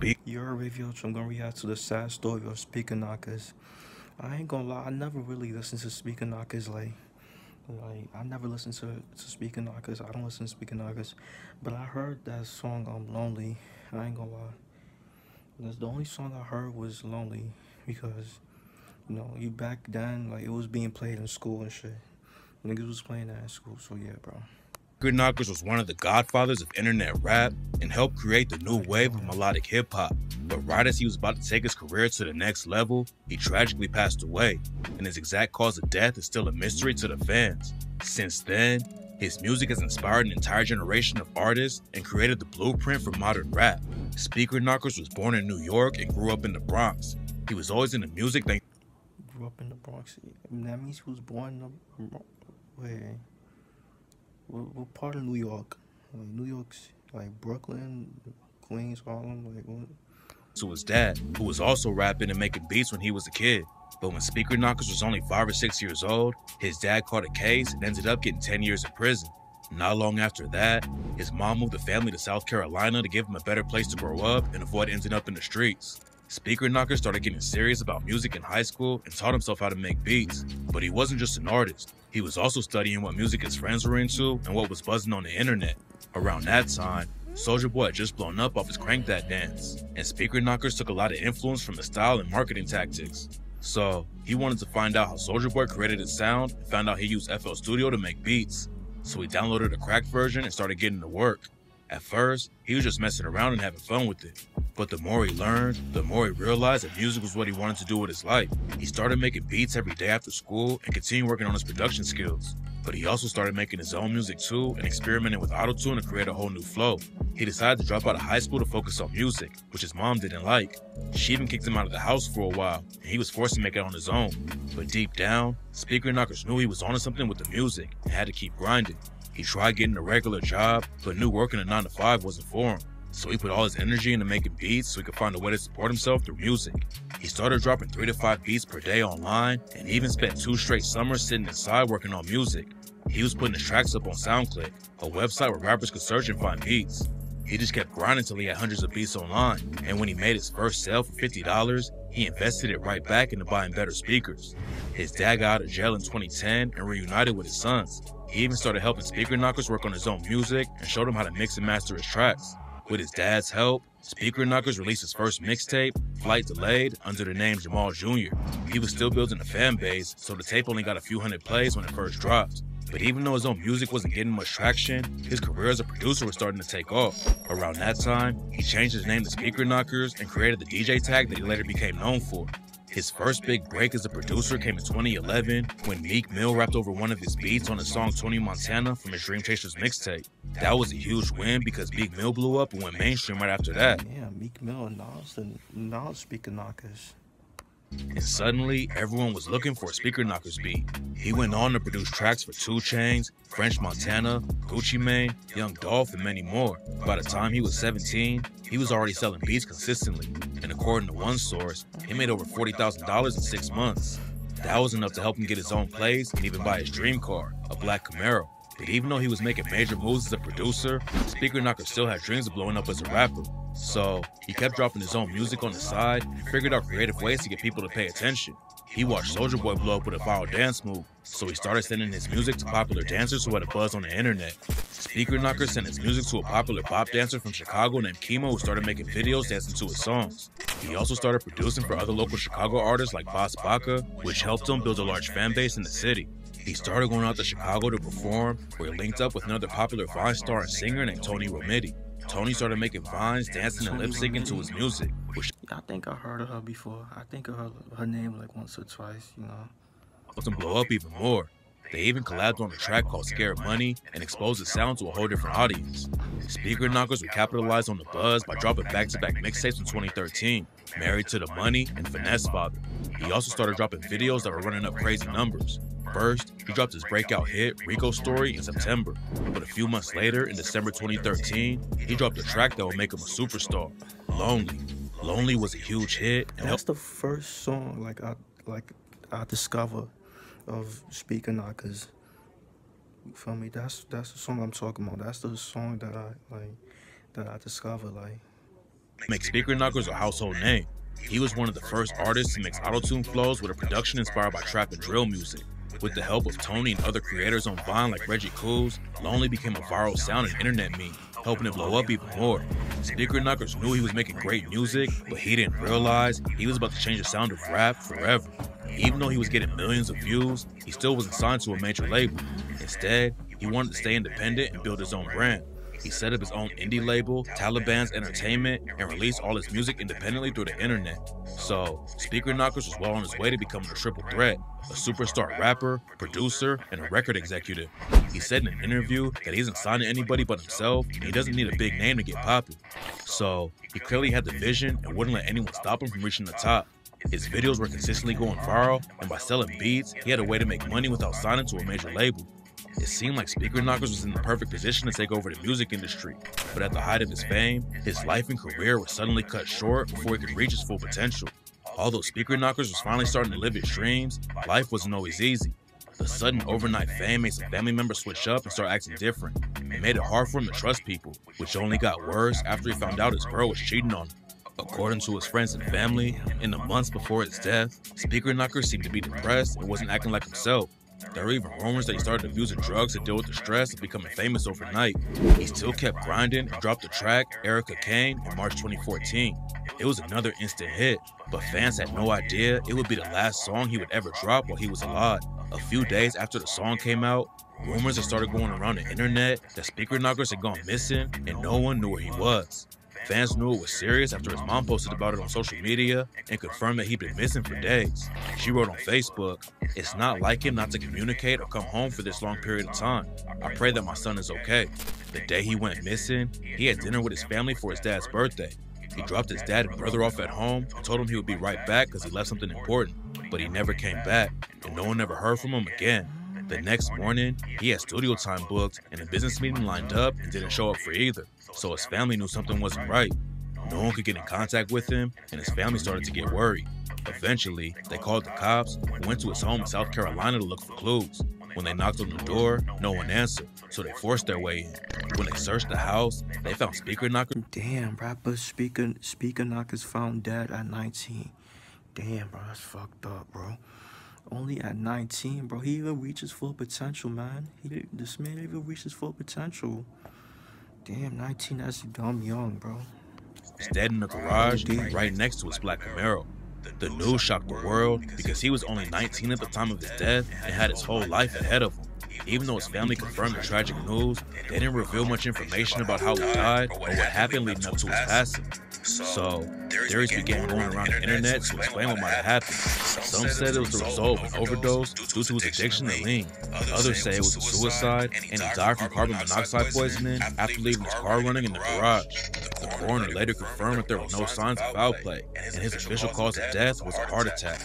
Speak. Your WavyOcho, I'm gonna react to the sad story of Speaker Knockerz. I ain't gonna lie, I never really listened to Speaker Knockerz. Like I never listened to Speaker Knockerz. I don't listen to Speaker Knockerz, but I heard that song "Lonely." I ain't gonna lie. That's the only song I heard was "Lonely" because you back then like it was being played in school and shit. Niggas was playing that in school, so yeah, bro. Knockerz was one of the godfathers of internet rap and helped create the new wave of melodic hip hop. But right as he was about to take his career to the next level, he tragically passed away, and his exact cause of death is still a mystery to the fans. Since then, his music has inspired an entire generation of artists and created the blueprint for modern rap. Speaker Knockerz was born in New York and grew up in the Bronx. He was always into music. Grew up in the Bronx. That means he was born in the wait. What part of New York? Like New York's like Brooklyn, Queens, Harlem, like what? To his dad, who was also rapping and making beats when he was a kid. But when Speaker Knockerz was only 5 or 6 years old, his dad caught a case and ended up getting 10 years in prison. Not long after that, his mom moved the family to South Carolina to give him a better place to grow up and avoid ending up in the streets. Speaker Knockerz started getting serious about music in high school and taught himself how to make beats. But he wasn't just an artist. He was also studying what music his friends were into and what was buzzing on the internet. Around that time, Soulja Boy had just blown up off his Crank That dance, and Speaker Knockerz took a lot of influence from his style and marketing tactics. So, he wanted to find out how Soulja Boy created his sound and found out he used FL Studio to make beats. So he downloaded a cracked version and started getting to work. At first, he was just messing around and having fun with it. But the more he learned, the more he realized that music was what he wanted to do with his life. He started making beats every day after school and continued working on his production skills. But he also started making his own music too and experimenting with autotune to create a whole new flow. He decided to drop out of high school to focus on music, which his mom didn't like. She even kicked him out of the house for a while, and he was forced to make it on his own. But deep down, Speaker Knockerz knew he was onto something with the music and had to keep grinding. He tried getting a regular job, but knew working a 9 to 5 wasn't for him. So he put all his energy into making beats so he could find a way to support himself through music. He started dropping 3 to 5 beats per day online and even spent 2 straight summers sitting inside working on music. He was putting his tracks up on SoundClick, a website where rappers could search and find beats. He just kept grinding until he had hundreds of beats online, and when he made his first sale for $50, he invested it right back into buying better speakers. His dad got out of jail in 2010 and reunited with his sons. He even started helping Speaker Knockerz work on his own music and showed him how to mix and master his tracks. With his dad's help, Speaker Knockerz released his first mixtape, Flight Delayed, under the name Jamal Jr. He was still building a fan base, so the tape only got a few hundred plays when it first dropped. But even though his own music wasn't getting much traction, his career as a producer was starting to take off. Around that time, he changed his name to Speaker Knockerz and created the DJ tag that he later became known for. His first big break as a producer came in 2011 when Meek Mill rapped over one of his beats on his song Tony Montana from his Dream Chasers mixtape. That was a huge win because Meek Mill blew up and went mainstream right after that. Yeah, Meek Mill and Nas Speaker Knockerz. And suddenly, everyone was looking for a Speaker Knockerz beat. He went on to produce tracks for 2 Chainz, French Montana, Gucci Mane, Young Dolph, and many more. By the time he was 17, he was already selling beats consistently, and according to one source, he made over $40,000 in 6 months. That was enough to help him get his own place and even buy his dream car, a black Camaro. But even though he was making major moves as a producer, Speaker Knockerz still had dreams of blowing up as a rapper. So, he kept dropping his own music on the side and figured out creative ways to get people to pay attention. He watched Soulja Boy blow up with a viral dance move, so he started sending his music to popular dancers who had a buzz on the internet. Speaker Knockerz sent his music to a popular bop dancer from Chicago named Kimo who started making videos dancing to his songs. He also started producing for other local Chicago artists like Boss Baca, which helped him build a large fan base in the city. He started going out to Chicago to perform, where he linked up with another popular Vine star and singer named Tony Romiti. Tony started making vines, dancing, and lip-syncing to his music, which I think I heard of her before. I think I heard her name like once or twice, helped him blow up even more. They even collabed on a track called Scared Money and exposed his sound to a whole different audience. Speaker Knockerz would capitalize on the buzz by dropping back-to-back mixtapes in 2013, Married to the Money and Finesse Father. He also started dropping videos that were running up crazy numbers. First, he dropped his breakout hit, Rico Story, in September. But a few months later, in December 2013, he dropped a track that would make him a superstar, Lonely. Lonely was a huge hit. And that's the first song I discovered of Speaker Knockerz. You feel me? That's the song I'm talking about. That's the song that I discovered. make Speaker Knockerz a household name. He was one of the first artists to mix auto-tune flows with a production inspired by trap and drill music. With the help of Tony and other creators on Vine like Reggie Cool's, Lonely became a viral sound and internet meme, helping it blow up even more. Speaker Knockerz knew he was making great music, but he didn't realize he was about to change the sound of rap forever. Even though he was getting millions of views, he still wasn't signed to a major label. Instead, he wanted to stay independent and build his own brand. He set up his own indie label, Taliban's Entertainment, and released all his music independently through the internet. So, Speaker Knockerz was well on his way to becoming a triple threat, a superstar rapper, producer, and a record executive. He said in an interview that he isn't signed to anybody but himself, and he doesn't need a big name to get popular. So, he clearly had the vision and wouldn't let anyone stop him from reaching the top. His videos were consistently going viral, and by selling beats, he had a way to make money without signing to a major label. It seemed like Speaker Knockerz was in the perfect position to take over the music industry, but at the height of his fame, his life and career were suddenly cut short before he could reach his full potential. Although Speaker Knockerz was finally starting to live his dreams, life wasn't always easy. The sudden overnight fame made some family members switch up and start acting different. It made it hard for him to trust people, which only got worse after he found out his girl was cheating on him. According to his friends and family, in the months before his death, Speaker Knockerz seemed to be depressed and wasn't acting like himself. There were even rumors that he started abusing drugs to deal with the stress of becoming famous overnight. He still kept grinding and dropped the track Erica Kane in March 2014. It was another instant hit, but fans had no idea it would be the last song he would ever drop while he was alive. A few days after the song came out, rumors had started going around the internet that Speaker Knockerz had gone missing and no one knew where he was. Fans knew it was serious after his mom posted about it on social media and confirmed that he'd been missing for days. She wrote on Facebook, "It's not like him not to communicate or come home for this long period of time. I pray that my son is okay." The day he went missing, he had dinner with his family for his dad's birthday. He dropped his dad and brother off at home and told him he would be right back because he left something important. But he never came back, and no one ever heard from him again. The next morning, he had studio time booked and a business meeting lined up and didn't show up for either. So his family knew something wasn't right. No one could get in contact with him, and his family started to get worried. Eventually, they called the cops and went to his home in South Carolina to look for clues. When they knocked on the door, no one answered, so they forced their way in. When they searched the house, they found Speaker Knockerz. Damn, rapper Speaker Knockerz found dead at 19. Damn, bro, that's fucked up, bro. Only at 19, bro. He even reached his full potential, man. This man even reached his full potential. Damn, 19, that's dumb young, bro. He's dead in the garage right next to his black Camaro. The news shocked the world because he was only 19 at the time of his death and had his whole life ahead of him. Even though his family confirmed the tragic news, they didn't reveal much information about how he died or what happened leading up to his passing. So, theories began going around the internet to explain what might have happened. Some said it was the result of an overdose due to his addiction to lean. Others say it was a suicide and he died from carbon monoxide poisoning after leaving his car running in the garage. The coroner later confirmed that there were no signs of foul play, and his official cause of death was a heart attack.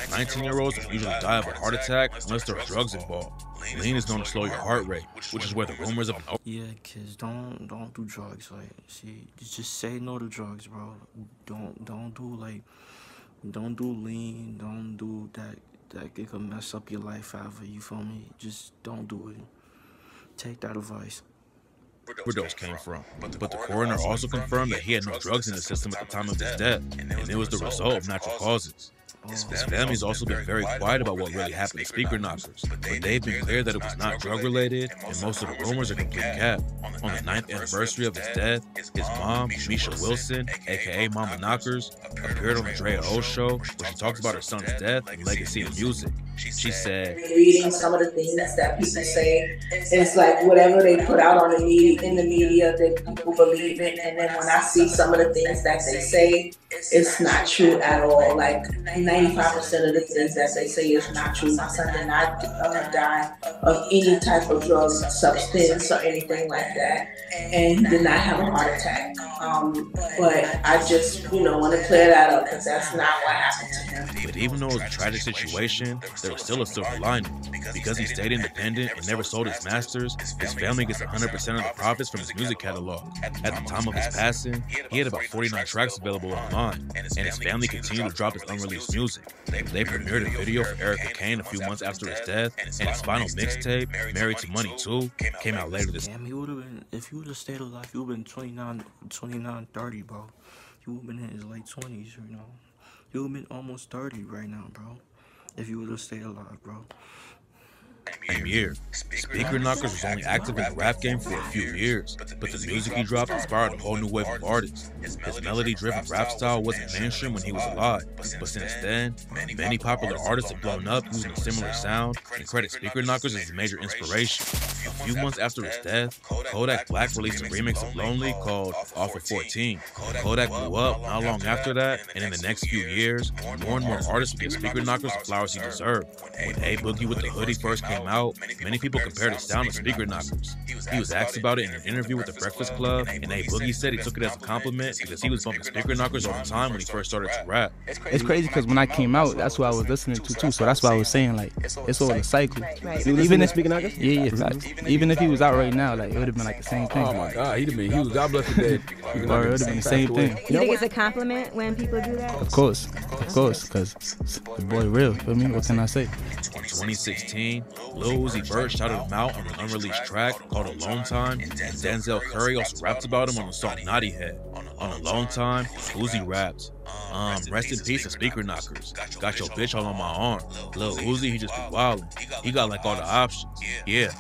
19-year-olds don't usually die of a heart attack unless there are drugs involved. Lean is known to slow your heart rate, which is where the rumors of an Yeah, kids, don't do drugs. Like, see, just say no to drugs, bro. Don't do lean. Don't do that. It could mess up your life forever. You feel me? Just don't do it. Take that advice. overdose came from. But the coroner also confirmed that he had no drugs in the system at the time of his death, and it was the result of natural causes. His family's also been very quiet about what really happened to Speaker Knockerz, but they've been clear that it was not drug-related, and most of the rumors are complete cap. On the 9th anniversary of his death, his mom, Misha Wilson, aka Mama Knockerz, appeared on the WavyOcho show where she talks about her son's death and legacy in music. She said, reading some of the things that people say, it's like whatever they put out on the media, in the media, that people believe it, and then when I see some of the things that they say, it's not true at all. Like 95% of the things that they say is not true. My son did not die of any type of drug substance or anything like that, and he did not have a heart attack. But I just, want to clear that up because that's not what happened to him. But even though it was a tragic situation, there was still a silver lining. Because he stayed independent and never sold his masters, his family gets 100% of the profits from his music catalog. At the time of his passing, he had about 49 tracks available online, and his family continued to drop his unreleased music. They premiered a video for Erica Kane a few months after his death, and his final mixtape, Married to Money 2, came out later this year. Damn, he would have been, if he would have stayed alive, he would have been 29, 30, bro. He would have been in his late 20s, you know. He would have been almost 30 right now, bro. If he would have stayed alive, bro. Same year, Speaker Knockerz was only active in the rap game for a few years, but the music he dropped inspired a whole new wave of artists. His melody-driven rap style wasn't mainstream when he was alive, but since then, many popular artists have blown up using a similar sound and credit Speaker Knockerz as a major inspiration. A few months after his death, Kodak Black released a remix of Lonely called Off of 14. Kodak blew up not long after that, and in the next few years, more and more artists would give Speaker Knockerz the flowers he deserved. When A Boogie with the Hoodie first came out, many people compared his sound to Speaker Knockerz. He was asked about it in an interview with the Breakfast Club, and A Boogie said he took it as a compliment because he was bumping Speaker Knockerz all the time when he first started to rap. It's crazy because when I came out, that's what I was listening to too. So that's why I was saying, like, it's all a cycle. Right. Even if Speaker Knockerz? yeah, even if he was out right now, like, it would have been like the same thing. Oh my God, he was God bless the dead. Or it would have been the same thing. You think it's a compliment when people do that? Of course, because the boy real. Feel me? What can I say? In 2016, Lil Uzi Vert shouted him out on an unreleased track called Alone Time, and Denzel Curry also rapped about him on the song Naughty Head. On Alone Time, Uzi rapped, rest in peace to Speaker Knockerz. Got your bitch all on my arm. Lil Uzi, he just be wildin'. He got like all the options. Yeah.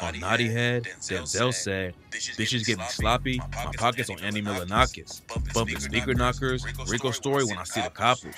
On Naughty Head, Denzel said, bitches get me sloppy, my pockets on Andy Milonakis. Bumping Speaker Knockerz, Rico story when I see the coppers.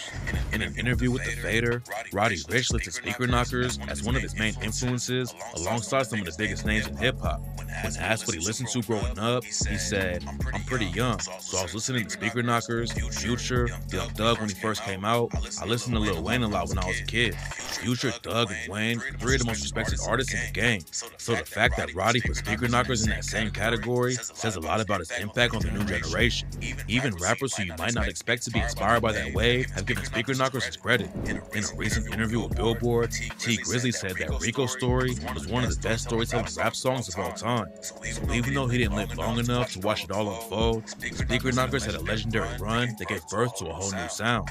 In an interview with The Fader, Roddy Ricch listed Speaker Knockerz as one of his main influences, alongside some of the biggest names in hip-hop. When asked what he listened to growing up, he said, I'm pretty young, so I was listening to Speaker Knockerz, Future, Young Thug when he first came out. I listened to Lil Wayne a lot when I was a kid. Future, Thug, and Wayne are three of the most respected artists in the game. So the fact that Roddy put Speaker Knockerz in that same category says a lot about his impact on the new generation. Even rappers who you might not expect to be inspired by that wave have given Speaker Knockerz his credit. In a recent interview with Billboard, T Grizzly said that Rico Story was one of the best storytelling rap songs of all time. So even though he didn't live long enough to watch it all unfold, Speaker Knockerz had a legendary run that gave birth to a whole new sound.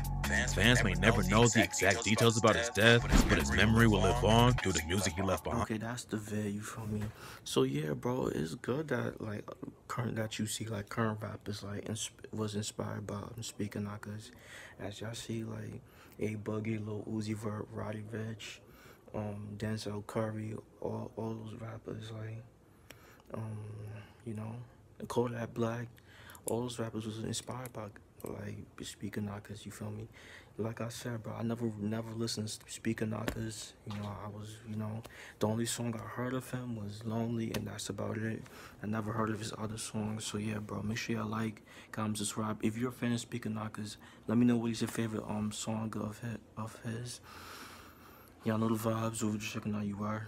Fans may never know the exact details about his death, but his memory will live on through the music he left behind. Okay, that's the vid, you feel me? So yeah, bro, it's good that like that you see like current rappers like was inspired by Speaker Knockerz. As y'all see, like A Boogie, Lil Uzi Vert, Roddy Ricch, Denzel Curry, all those rappers like you know, Kodak Black, all those rappers was inspired by like Speaker Knockerz, you feel me? Like I said, bro, I never listened to Speaker Knockerz. You know, I was, you know, the only song I heard of him was Lonely, and that's about it. I never heard of his other songs. So yeah, bro, make sure you like, comment, subscribe. If you're a fan of Speaker Knockerz, let me know what is your favorite song of his. Y'all know the vibes. Over just checking out you are.